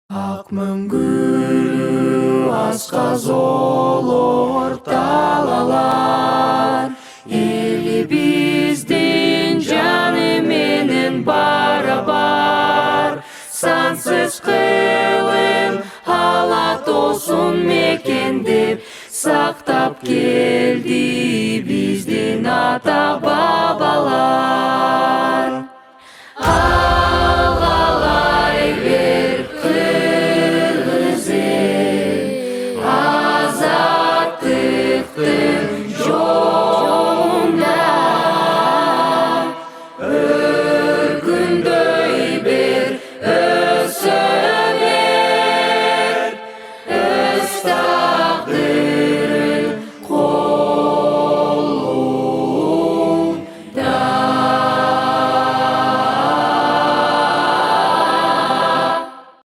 Ак мөңгүлүү асказ олор талалар, элибиздин жаны менен барабар. Сансыз кылым ала тосун мекендеп, сактап келди биздин ата бабалар.